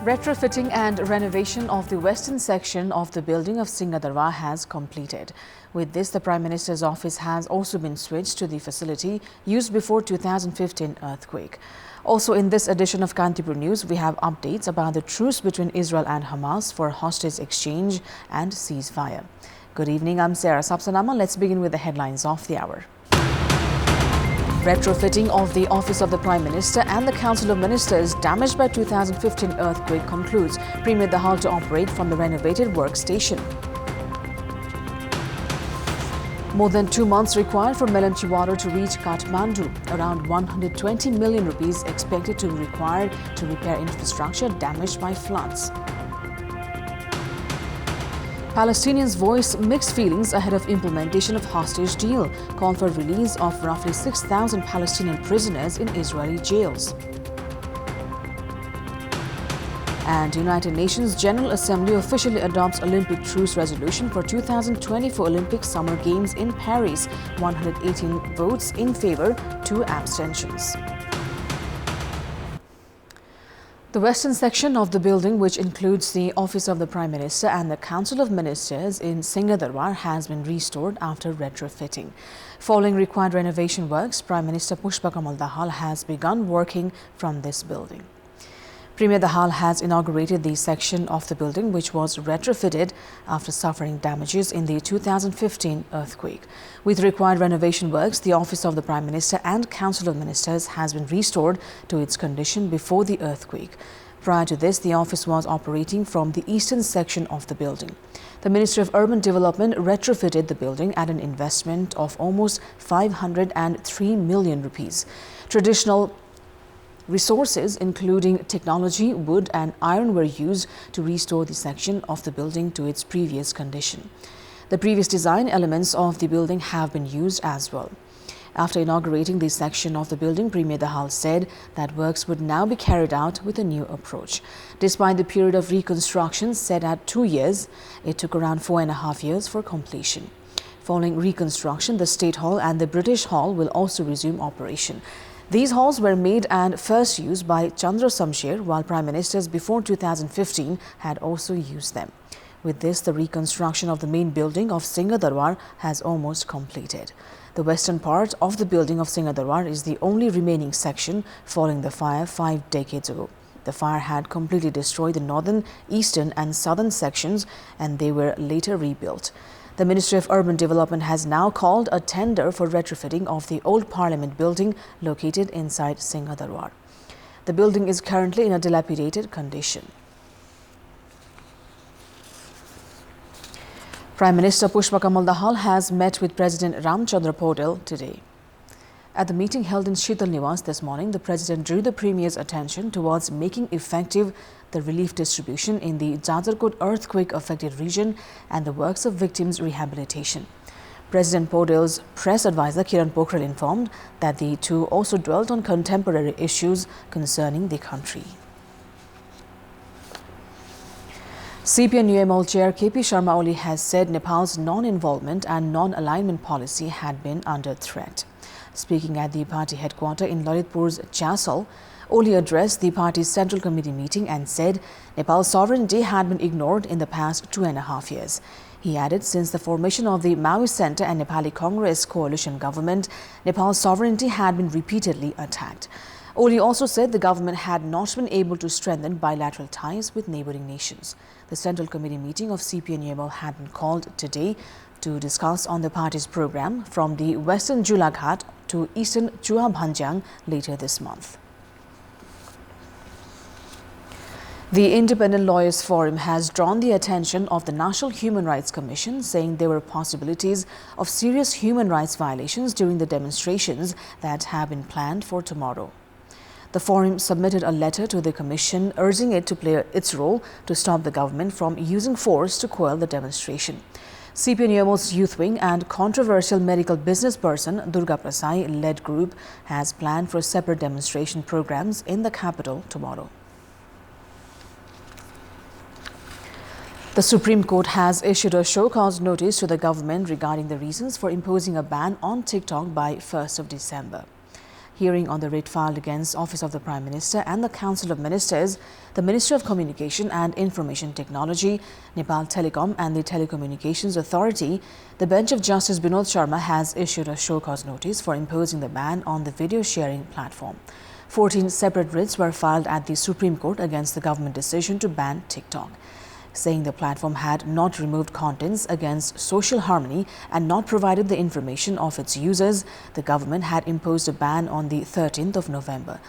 Retrofitting and renovation of the western section of the building of Singadarwa has completed. With this, the Prime Minister's office has also been switched to the facility used before 2015 earthquake. Also in this edition of Kantipur News, we have updates about the truce between Israel and Hamas for hostage exchange and ceasefire. Good evening, I'm Sapsanamma. Let's begin with the headlines of the hour. Retrofitting of the Office of the Prime Minister and the Council of Ministers damaged by 2015 earthquake concludes. Premier Dahal to operate from the renovated workstation. More than 2 months required for Melanchi water to reach Kathmandu. Around 120 million rupees expected to be required to repair infrastructure damaged by floods. Palestinians voice mixed feelings ahead of implementation of hostage deal. Call for release of roughly 6,000 Palestinian prisoners in Israeli jails. And United Nations General Assembly officially adopts Olympic truce resolution for 2024 Olympic Summer Games in Paris. 118 votes in favor, 2 abstentions. The western section of the building, which includes the Office of the Prime Minister and the Council of Ministers in Singadarwa, has been restored after retrofitting. Following required renovation works, Prime Minister Pushpa Kamal Dahal has begun working from this building. Premier Dahal has inaugurated the section of the building which was retrofitted after suffering damages in the 2015 earthquake. With required renovation works, the Office of the Prime Minister and Council of Ministers has been restored to its condition before the earthquake. Prior to this, the office was operating from the eastern section of the building. The Ministry of Urban Development retrofitted the building at an investment of almost 503 million rupees. Traditional resources, including technology, wood and iron, were used to restore the section of the building to its previous condition. The previous design elements of the building have been used as well. After inaugurating this section of the building, Premier Dahal said that works would now be carried out with a new approach. Despite the period of reconstruction set at 2 years, it took around 4.5 years for completion. Following reconstruction, the State Hall and the British Hall will also resume operation. These halls were made and first used by Chandra Samachar, while Prime Ministers before 2015 had also used them. With this, the reconstruction of the main building of Singadarwa has almost completed. The western part of the building of Singadarwa is the only remaining section following the fire 5 decades ago. The fire had completely destroyed the northern, eastern and southern sections, and they were later rebuilt. The Ministry of Urban Development has now called a tender for retrofitting of the old Parliament building located inside Singadarwa. The building is currently in a dilapidated condition. Prime Minister Pushpa Kamal Dahal has met with President Ramchandra Paudel today. At the meeting held in Sheetal Niwas this morning, the President drew the Premier's attention towards making effective the relief distribution in the Jajarkot earthquake-affected region and the works of victims' rehabilitation. President Paudel's press advisor Kiran Pokhrel informed that the two also dwelt on contemporary issues concerning the country. CPNL chair KP Sharma Oli has said Nepal's non-involvement and non-alignment policy had been under threat. Speaking at the party headquarters in Lalitpur's Chasal, Oli addressed the party's Central Committee meeting and said Nepal's sovereignty had been ignored in the past 2.5 years. He added, since the formation of the Maoist Centre and Nepali Congress coalition government, Nepal's sovereignty had been repeatedly attacked. Oli also said the government had not been able to strengthen bilateral ties with neighbouring nations. The Central Committee meeting of CPNL had been called today to discuss on the party's program from the western Julaghat to eastern Chua Bhanjang later this month. The Independent Lawyers Forum has drawn the attention of the National Human Rights Commission, saying there were possibilities of serious human rights violations during the demonstrations that have been planned for tomorrow. The forum submitted a letter to the Commission urging it to play its role to stop the government from using force to quell the demonstration. CPNL's youth wing and controversial medical business person Durga Prasai-led group has planned for separate demonstration programs in the capital tomorrow. The Supreme Court has issued a show-cause notice to the government regarding the reasons for imposing a ban on TikTok by 1st of December. hearing on the writ filed against Office of the Prime Minister and the Council of Ministers, the Ministry of Communication and Information Technology, Nepal Telecom and the Telecommunications Authority, the bench of Justice Binod Sharma has issued a show cause notice for imposing the ban on the video sharing platform. 14 separate writs were filed at the Supreme Court against the government decision to ban TikTok, saying the platform had not removed contents against social harmony and not provided the information of its users. The government had imposed a ban on the 13th of November.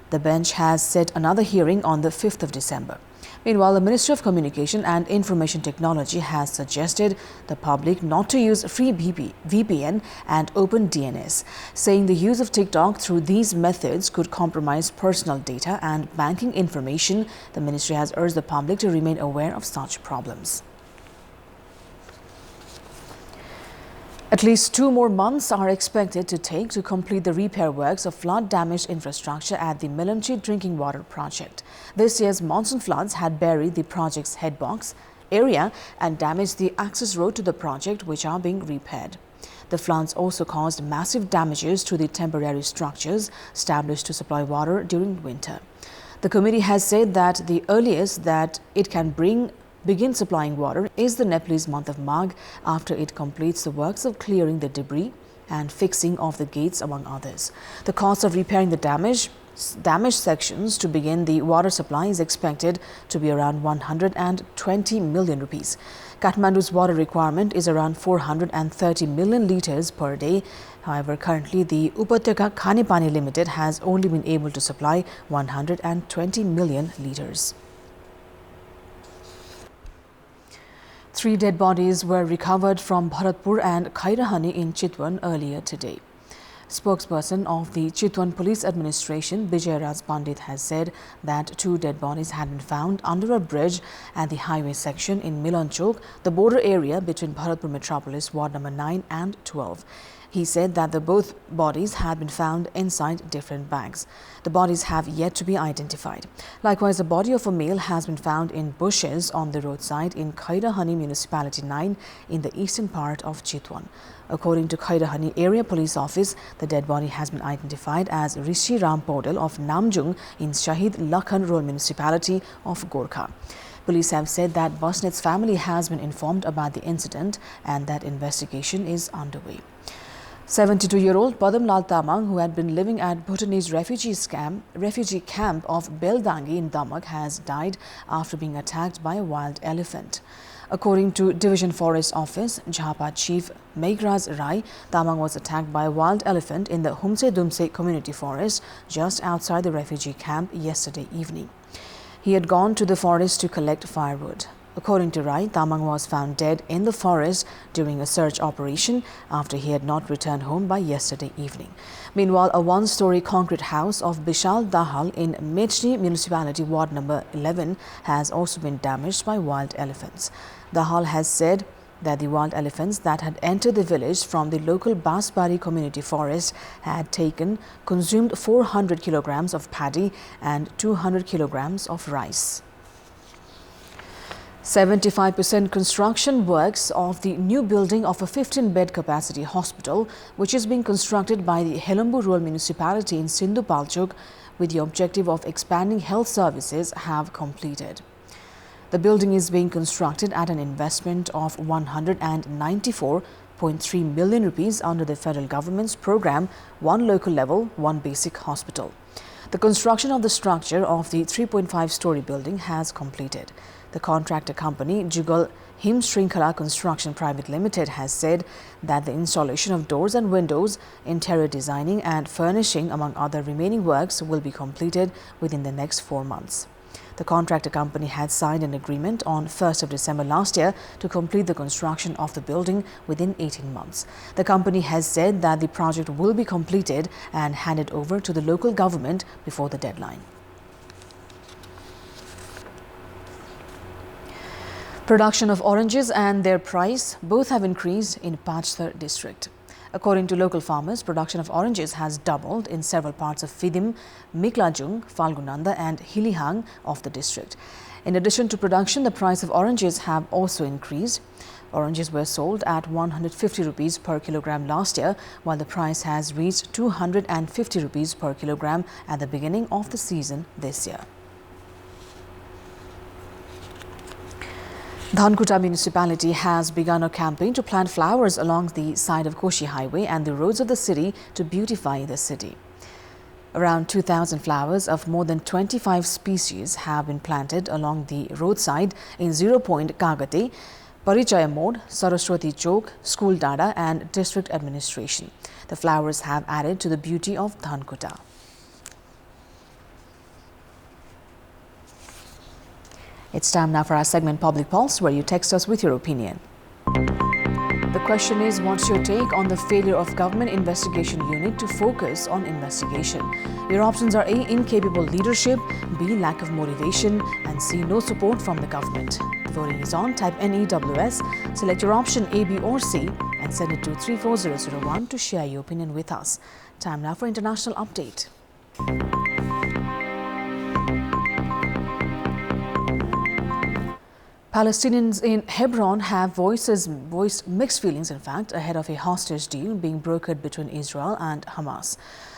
The bench has set another hearing on the 5th of December. Meanwhile, the Ministry of Communication and Information Technology has suggested the public not to use free VPN and open DNS, saying the use of TikTok through these methods could compromise personal data and banking information. The ministry has urged the public to remain aware of such problems. At least 2 more months are expected to take to complete the repair works of flood-damaged infrastructure at the Milamchi drinking water project. This year's monsoon floods had buried the project's headbox area and damaged the access road to the project, which are being repaired. The floods also caused massive damages to the temporary structures established to supply water during winter. The committee has said that the earliest that it can begin supplying water is the Nepalese month of Magh, after it completes the works of clearing the debris and fixing of the gates, among others. The cost of repairing the damaged sections to begin the water supply is expected to be around 120 million rupees. Kathmandu's water requirement is around 430 million litres per day. However, currently the Upatyaka Khane Pani Limited has only been able to supply 120 million litres. 3 dead bodies were recovered from Bharatpur and Khairahani in Chitwan earlier today. Spokesperson of the Chitwan Police Administration, Vijay Raj Pandit, has said that 2 dead bodies had been found under a bridge at the highway section in Milan Chowk, the border area between Bharatpur Metropolis Ward number 9 and 12. He said that both bodies had been found inside different bags. The bodies have yet to be identified. Likewise, the body of a male has been found in bushes on the roadside in Khairahani Municipality 9 in the eastern part of Chitwan. According to Khairahani Area Police Office, the dead body has been identified as Rishi Ram Podal of Namjung in Shahid Lakhan Rural Municipality of Gorkha. Police have said that Basnet's family has been informed about the incident and that investigation is underway. 72-year-old Padamlal Tamang, who had been living at Bhutanese refugee camp of Beldangi in Damak, has died after being attacked by a wild elephant. According to Division Forest Office, Jhapa Chief Meghraj Rai, Tamang was attacked by a wild elephant in the Humse Dumse Community Forest just outside the refugee camp yesterday evening. He had gone to the forest to collect firewood. According to Rai, Tamang was found dead in the forest during a search operation after he had not returned home by yesterday evening. Meanwhile, a 1-story concrete house of Bishal Dahal in Mechni Municipality Ward number 11 has also been damaged by wild elephants. Dahal has said that the wild elephants that had entered the village from the local Basbari community forest had consumed 400 kilograms of paddy and 200 kilograms of rice. 75% construction works of the new building of a 15-bed capacity hospital, which is being constructed by the Helambu Rural Municipality in Sindhu Palchok with the objective of expanding health services, have completed. The building is being constructed at an investment of 194.3 million rupees under the federal government's program, One Local Level, One Basic Hospital. The construction of the structure of the 3.5-story building has completed. The contractor company, Jugal Him Shrinkhala Construction Private Limited, has said that the installation of doors and windows, interior designing and furnishing, among other remaining works, will be completed within the next 4 months. The contractor company had signed an agreement on 1st of December last year to complete the construction of the building within 18 months. The company has said that the project will be completed and handed over to the local government before the deadline. Production of oranges and their price both have increased in Pachthar district. According to local farmers, production of oranges has doubled in several parts of Fidim, Miklajung, Falgunanda and Hilihang of the district. In addition to production, the price of oranges have also increased. Oranges were sold at 150 rupees per kilogram last year, while the price has reached 250 rupees per kilogram at the beginning of the season this year. Dhankuta municipality has begun a campaign to plant flowers along the side of Koshi Highway and the roads of the city to beautify the city. Around 2,000 flowers of more than 25 species have been planted along the roadside in 0 Point Kagate, Parichaya Mode, Saraswati Chowk, School Dada and district administration. The flowers have added to the beauty of Dhankuta. It's time now for our segment Public Pulse, where you text us with your opinion. The question is, what's your take on the failure of Government Investigation Unit to focus on investigation? Your options are A. Incapable leadership, B. Lack of motivation, and C. No support from the government. Voting is on. Type NEWS, select your option A, B or C and send it to 34001 to share your opinion with us. Time now for international update. Palestinians in Hebron have voiced mixed feelings, in fact, ahead of a hostage deal being brokered between Israel and Hamas.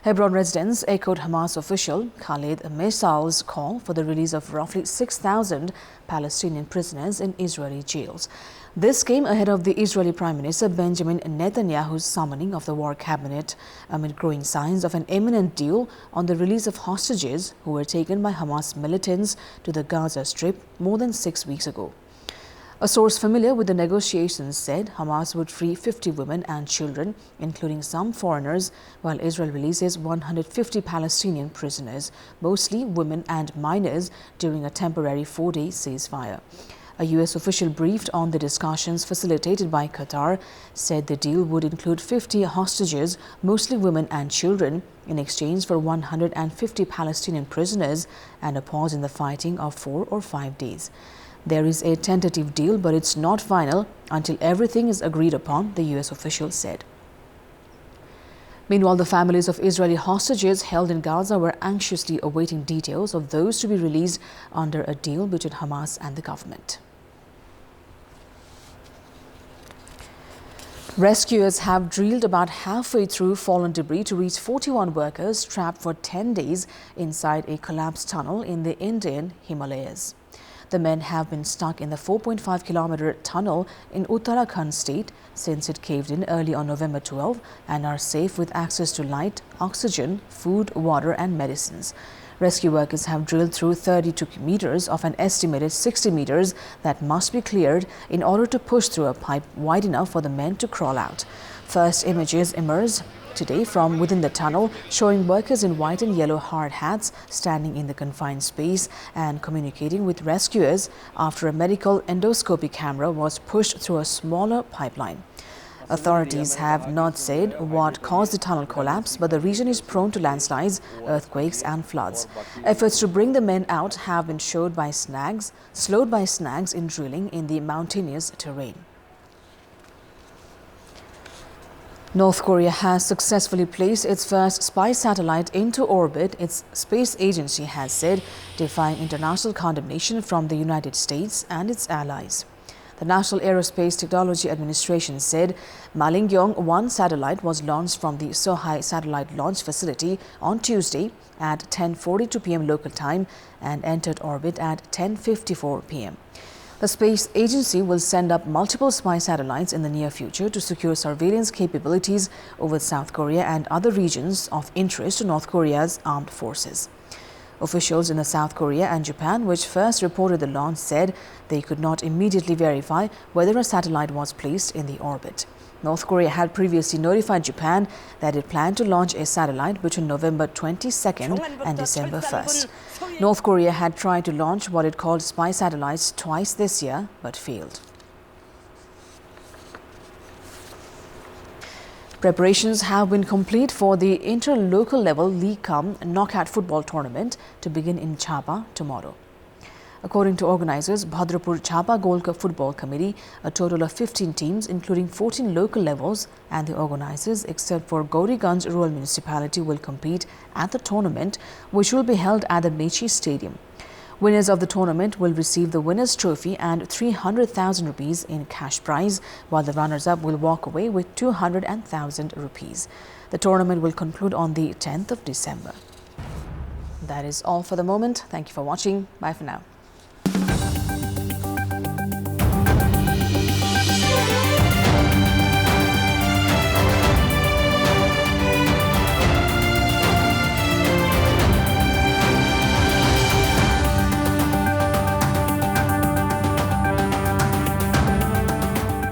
Hebron residents echoed Hamas official Khaled Mesal's call for the release of roughly 6,000 Palestinian prisoners in Israeli jails. This came ahead of the Israeli Prime Minister Benjamin Netanyahu's summoning of the war cabinet amid growing signs of an imminent deal on the release of hostages who were taken by Hamas militants to the Gaza Strip more than 6 weeks ago. A source familiar with the negotiations said Hamas would free 50 women and children, including some foreigners, while Israel releases 150 Palestinian prisoners, mostly women and minors, during a temporary 4-day ceasefire. A U.S. official briefed on the discussions facilitated by Qatar said the deal would include 50 hostages, mostly women and children, in exchange for 150 Palestinian prisoners and a pause in the fighting of 4 or 5 days. There is a tentative deal, but it's not final until everything is agreed upon, the U.S. official said. Meanwhile, the families of Israeli hostages held in Gaza were anxiously awaiting details of those to be released under a deal between Hamas and the government. Rescuers have drilled about halfway through fallen debris to reach 41 workers trapped for 10 days inside a collapsed tunnel in the Indian Himalayas. The men have been stuck in the 4.5-kilometer tunnel in Uttarakhand state since it caved in early on November 12 and are safe with access to light, oxygen, food, water and medicines. Rescue workers have drilled through 32 meters of an estimated 60 meters that must be cleared in order to push through a pipe wide enough for the men to crawl out. First images emerged today from within the tunnel, showing workers in white and yellow hard hats standing in the confined space and communicating with rescuers after a medical endoscopy camera was pushed through a smaller pipeline. Authorities have not said what caused the tunnel collapse, but the region is prone to landslides, earthquakes and floods. Efforts to bring the men out have been slowed by snags in drilling in the mountainous terrain. North Korea has successfully placed its first spy satellite into orbit, its space agency has said, defying international condemnation from the United States and its allies. The National Aerospace Technology Administration said Malingyong-1 satellite was launched from the Sohae Satellite Launch Facility on Tuesday at 10:42 p.m. local time and entered orbit at 10:54 p.m. The space agency will send up multiple spy satellites in the near future to secure surveillance capabilities over South Korea and other regions of interest to North Korea's armed forces. Officials in South Korea and Japan, which first reported the launch, said they could not immediately verify whether a satellite was placed in the orbit. North Korea had previously notified Japan that it planned to launch a satellite between November 22nd and December 1st. North Korea had tried to launch what it called spy satellites twice this year, but failed. Preparations have been complete for the interlocal level League Cum knockout football tournament to begin in Chapa tomorrow. According to organizers, Bhadrapur Chapa Gold Cup Football Committee, a total of 15 teams, including 14 local levels, and the organizers, except for Gauriganj Rural Municipality, will compete at the tournament, which will be held at the Mechi Stadium. Winners of the tournament will receive the winner's trophy and 300,000 rupees in cash prize, while the runners-up will walk away with 200,000 rupees. The tournament will conclude on the 10th of December. That is all for the moment. Thank you for watching. Bye for now.